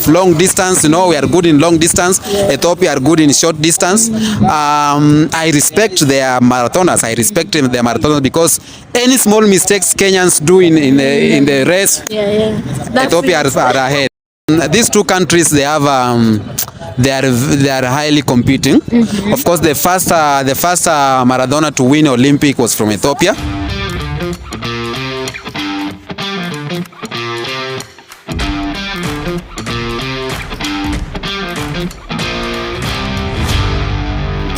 of long distance. You know, we are good in long distance. Ethiopia are good in short distance. I respect their marathoners. I respect their marathoners because any small mistakes Kenyans do in the race, Ethiopia are ahead. These two countries, they have they are highly competing. Of course, the first marathoner to win Olympic was from Ethiopia.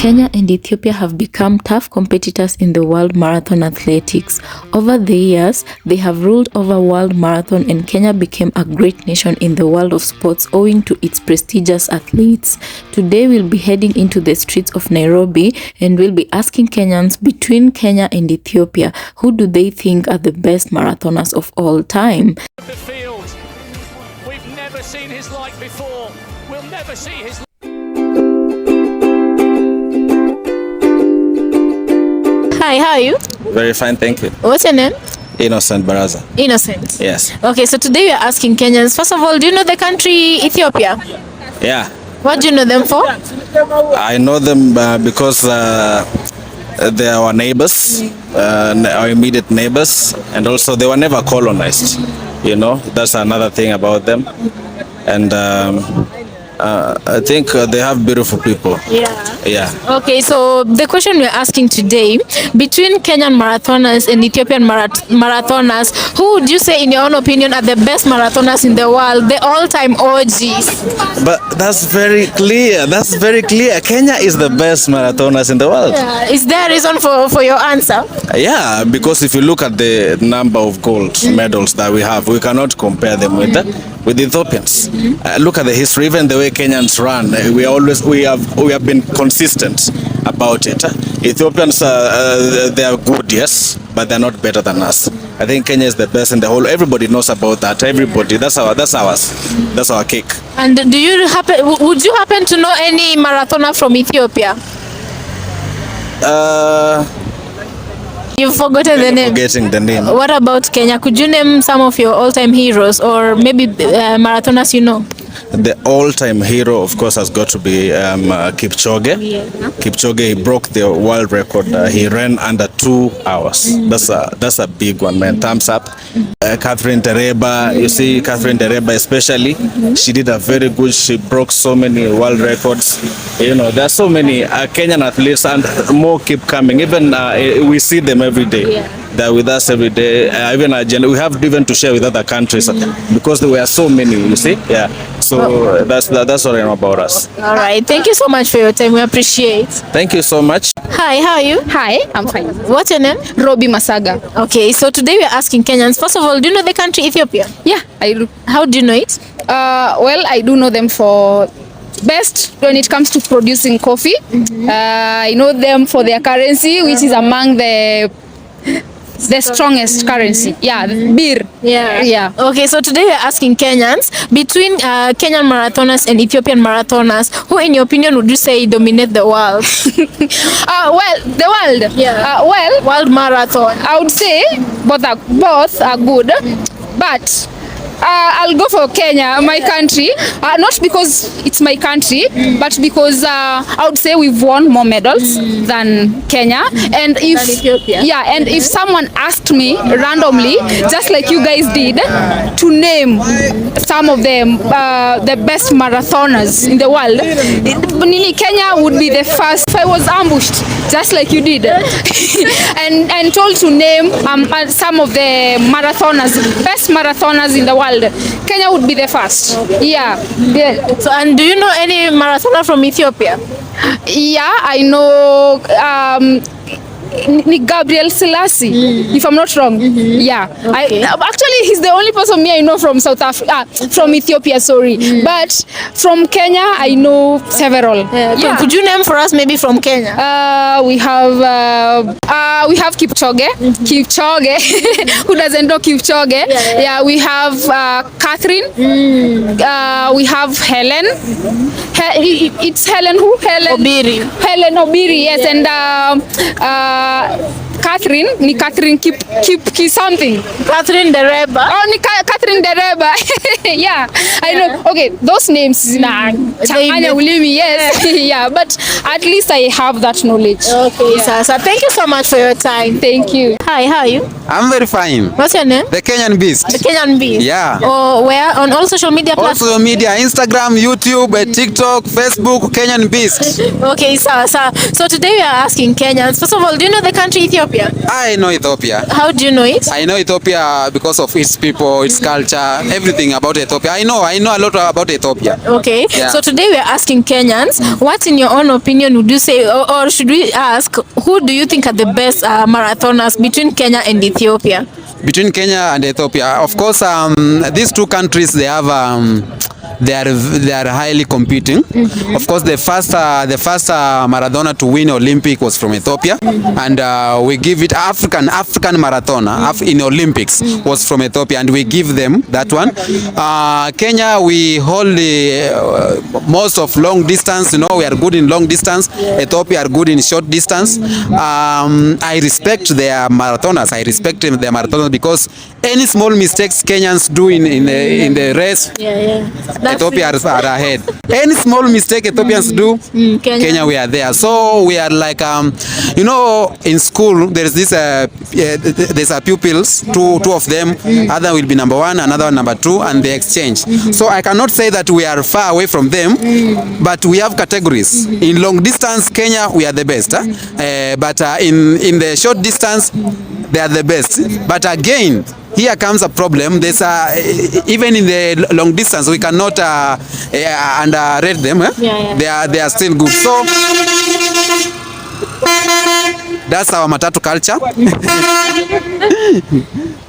Kenya and Ethiopia have become tough competitors in the world marathon athletics. Over the years, they have ruled over world marathon, and Kenya became a great nation in the world of sports owing to its prestigious athletes. Today, we'll be heading into the streets of Nairobi and we'll be asking Kenyans, between Kenya and Ethiopia, who do they think are the best marathoners of all time? The field. We've never seen his like before. We'll never see his. Hi, how are you? Very fine, thank you. What's your name? Innocent Baraza. Innocent. Yes. Okay, so today we are asking Kenyans, first of all, do you know the country Ethiopia? Yeah. What do you know them for? I know them because they are our neighbors, our immediate neighbors, and also they were never colonized. You know, that's another thing about them. And I think they have beautiful people. Yeah. Okay, so the question we're asking today, between Kenyan marathoners and Ethiopian marathoners, who would you say, in your own opinion, are the best marathoners in the world, the all-time OGs? But that's very clear. That's very clear. Kenya is the best marathoners in the world. Yeah. Is there a reason for your answer? Yeah, because if you look at the number of gold medals that we have, we cannot compare them with the Ethiopians. Look at the history, even the way Kenyans run. We have been consistent about it. Ethiopians, they are good, yes, but they're not better than us. I think Kenya is the best in the whole. Everybody knows about that. Everybody. That's ours. That's our cake. And would you happen to know any marathoner from Ethiopia? You've forgotten the name. Forgetting the name. What about Kenya? Could you name some of your all-time heroes, or maybe marathoners you know? The all-time hero, of course, has got to be Kipchoge. Yeah. Kipchoge, he broke the world record. He ran under 2 hours. That's a big one, man. Thumbs up. Catherine Tereba, you see Catherine Tereba especially, she did a very good. She broke so many world records. You know, there are so many Kenyan athletes, and more keep coming. Even we see them every day. Yeah. They're with us every day. Even we have even to share with other countries because there were so many. You see, yeah. So that's what I know about us. All right. Thank you so much for your time. We appreciate. Thank you so much. Hi, how are you? Hi, I'm fine. What's your name? Robbie Masaga. Okay, so today we're asking Kenyans, first of all, do you know the country Ethiopia? Yeah, I do. How do you know it? Well, I do know them for best when it comes to producing coffee. I know them for their currency, which is among the strongest currency. Yeah, beer. Yeah. Okay, so today we're asking Kenyans, between Kenyan marathoners and Ethiopian marathoners, who in your opinion would you say dominate the world? Well, the world. Yeah. World marathon. I would say both are good, but I'll go for Kenya, my country. Not because it's my country, but because I would say we've won more medals than Kenya. And if Ethiopia. Yeah, and if someone asked me randomly, just like you guys did, to name some of the best marathoners in the world, Kenya would be the first. If I was ambushed, just like you did, and told to name some of the best marathoners in the world, Kenya would be the first. Yeah. So, and do you know any marathoner from Ethiopia? Yeah, I know Gabriel Selassie, if I'm not wrong. Yeah. Okay. Actually, he's the only person I know from South Africa, from Ethiopia, sorry. But from Kenya, I know several. Yeah. Could you name for us maybe from Kenya? We have Kipchoge. Kipchoge. Who doesn't know Kipchoge? Yeah, we have Catherine. We have Helen. It's Helen who? Obiri. Helen Obiri, yes. And Catherine, ni Catherine Kip something. Catherine Dereba. Oh, ni Catherine Dereba. Yeah, I know. Okay, those names na changanya ulimi, yes. Yeah, but at least I have that knowledge. Okay, Sasa. Thank you so much for your time. Thank you. Hi, how are you? I'm very fine. What's your name? The Kenyan Beast. The Kenyan Beast. Yeah. Oh, where? On all social media platforms? Also media, Instagram, YouTube, TikTok, Facebook, Kenyan Beast. Okay, Sasa. So today we are asking Kenyans. First of all, do you know the country Ethiopia? I know Ethiopia. How do you know it? I know Ethiopia because of its people, its culture, everything about Ethiopia. I know a lot about Ethiopia. Okay. Yeah. So today we are asking Kenyans, what in your own opinion would you say, or should we ask, who do you think are the best marathoners between Kenya and Ethiopia? Between Kenya and Ethiopia, of course, these two countries, they have they are highly competing. Of course, the first marathoner to win Olympic was from Ethiopia, and we give it African marathoner in Olympics was from Ethiopia, and we give them that one. Kenya, we hold most of long distance. You know, we are good in long distance. Ethiopia are good in short distance. I respect their marathoners. I respect their marathoners because any small mistakes Kenyans do in the race, Ethiopia are ahead. Any small mistake Ethiopians do, Kenya we are there. So we are like, you know, in school there's this, there's a pupils, two of them, other will be number one, another one number two, and they exchange. So I cannot say that we are far away from them, but we have categories. In long distance, Kenya we are the best, but in the short distance, they are the best. But again, here comes a problem. There's even in the long distance, we cannot underrate them. They are still good. So that's our matatu culture.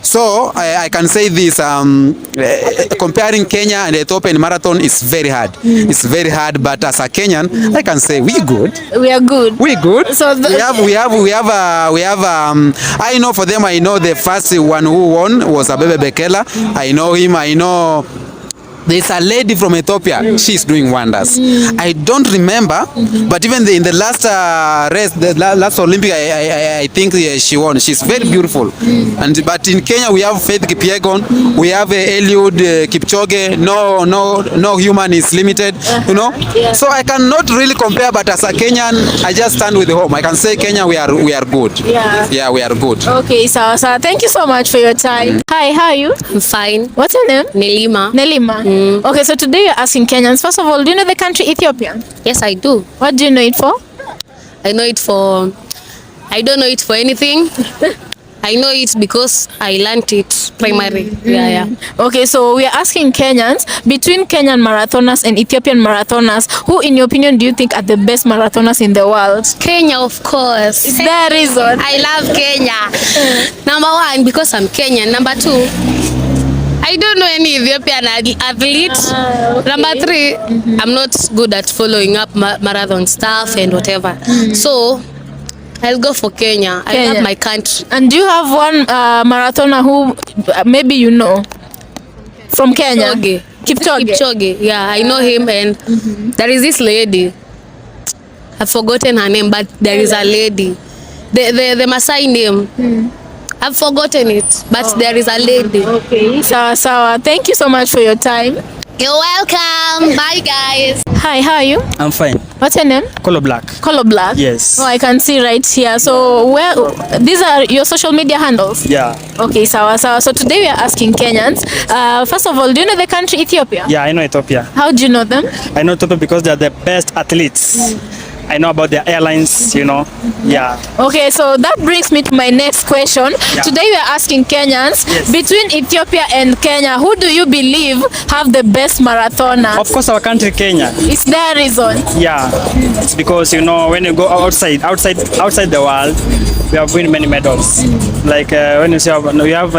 So I can say this, comparing Kenya and Ethiopian marathon is very hard. It's very hard, but as a Kenyan, I can say we good. We are good. We good. So we have I know for them, I know the first one who won was Abebe Bekela. I know him. I know there's a lady from Ethiopia. She's doing wonders. I don't remember, but even in the last race, the last Olympic, I think she won. She's very beautiful. But in Kenya, we have Faith Kipyegon, we have Eliud Kipchoge. No human is limited. You know. So I cannot really compare. But as a Kenyan, I just stand with home. I can say Kenya, we are good. Yeah, we are good. Okay, so thank you so much for your time. Hi, how are you? I'm fine. What's your name? Nelima. Nelima. Okay, so today we're asking Kenyans. First of all, do you know the country Ethiopia? Yes, I do. What do you know it for? I know it for... I don't know it for anything. I know it because I learned it primary. Yeah. Okay, so we are asking Kenyans, between Kenyan marathoners and Ethiopian marathoners, who in your opinion do you think are the best marathoners in the world? Kenya, of course. Is there a reason? I love Kenya. Number one, because I'm Kenyan. Number two, I don't know any Ethiopian athlete. Okay. Number three, I'm not good at following up marathon stuff and whatever. So I'll go for Kenya. I love my country. And do you have one marathoner who maybe you know from Kenya? Kipchoge. Yeah, I know him, and there is this lady. I've forgotten her name, but there is a lady. The Maasai name. I've forgotten it, but there is a lady. Okay. Sawa. Thank you so much for your time. You're welcome. Bye, guys. Hi, how are you? I'm fine. What's your name? Color Black. Color Black? Yes. Oh, I can see right here. So these are your social media handles? Yeah. Okay, sawa. So today we are asking Kenyans. First of all, do you know the country Ethiopia? Yeah, I know Ethiopia. How do you know them? I know Ethiopia because they are the best athletes. I know about their airlines, you know. Yeah. Okay, so that brings me to my next question. Yeah. Today we are asking Kenyans, Yes. between Ethiopia and Kenya, who do you believe have the best marathoners? Of course, our country, Kenya. Is there a reason? Yeah. It's because, you know, when you go outside the world, we have won many medals. Like when you say we have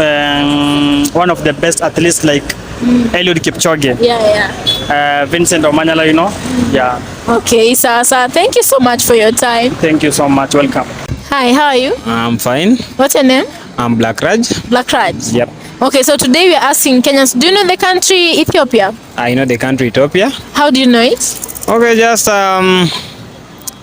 one of the best athletes like Eliud Kipchoge. Yeah. Vincent Omanyala, you know. Yeah. Okay, Sasa, thank you so much for your time. Thank you so much. Welcome. Hi, how are you? I'm fine. What's your name? I'm Black Raj. Black Raj. Yep. Okay, so today we are asking Kenyans, do you know the country Ethiopia? I know the country Ethiopia. How do you know it? Okay, just an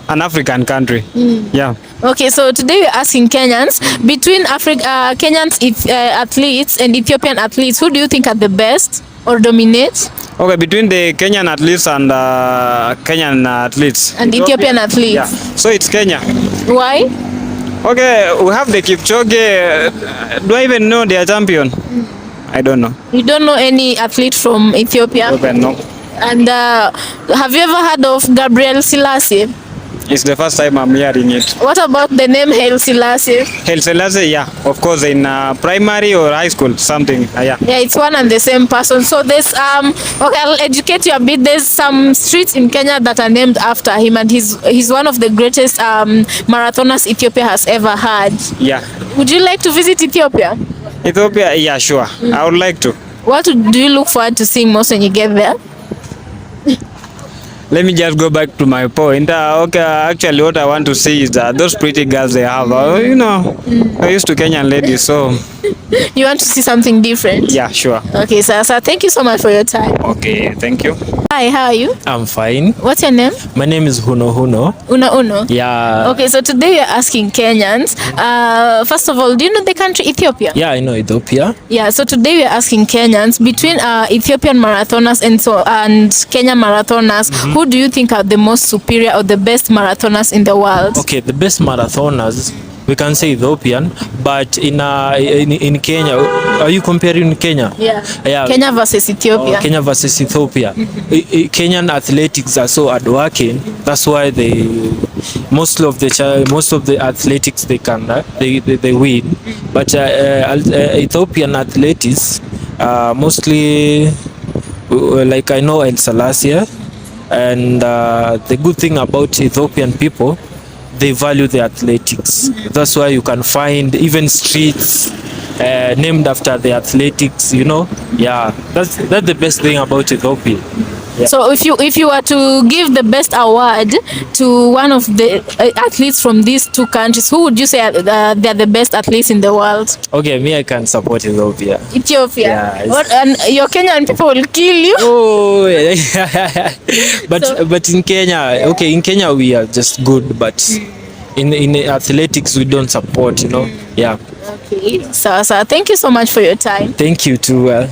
African country. Yeah. Okay, so today we're asking Kenyans between Kenyans athletes and Ethiopian athletes, who do you think are the best or dominate? Okay, between the Kenyan athletes and Kenyan athletes. And Ethiopian athletes. Yeah. So it's Kenya. Why? Okay, we have the Kipchoge. Do I even know their champion? I don't know. You don't know any athlete from Ethiopia? Okay, no. And have you ever heard of Gabriel Selassie? It's the first time I'm hearing it. What about the name Haile Selassie? Haile Selassie, yeah, of course, in primary or high school, something. Yeah. Yeah, it's one and the same person. So there's okay, I'll educate you a bit. There's some streets in Kenya that are named after him, and he's one of the greatest marathoners Ethiopia has ever had. Yeah. Would you like to visit Ethiopia? Ethiopia, yeah, sure. I would like to. What do you look forward to seeing most when you get there? Let me just go back to my point. Okay, actually, what I want to see is those pretty girls they have. I used to Kenyan ladies, so. You want to see something different? Yeah, sure. Okay, sir, thank you so much for your time. Okay, thank you. Hi, how are you? I'm fine. What's your name? My name is Huno. Uno. Yeah. Okay, so today we are asking Kenyans. First of all, do you know the country Ethiopia? Yeah, I know Ethiopia. Yeah, so today we are asking Kenyans between Ethiopian marathoners and Kenya marathoners, who do you think are the most superior or the best marathoners in the world? Okay, the best marathoners, we can say Ethiopian, but in Kenya, are you comparing Kenya? Yeah. Kenya versus Ethiopia. Kenya versus Ethiopia. Kenyan athletics are so hardworking. That's why most of the athletics they win. But Ethiopian athletics mostly like I know El Selassie, and the good thing about Ethiopian people, they value the athletics. That's why you can find even streets named after the athletics, Yeah, that's the best thing about Ethiopia. Yeah. So if you were to give the best award to one of the athletes from these two countries, who would you say they're the best athletes in the world? Okay, me, I can support Ethiopia. Ethiopia. Yeah, What? And your Kenyan people will kill you. Oh, but in Kenya we are just good, but in athletics we don't support, Yeah. Okay. So thank you so much for your time. Thank you too.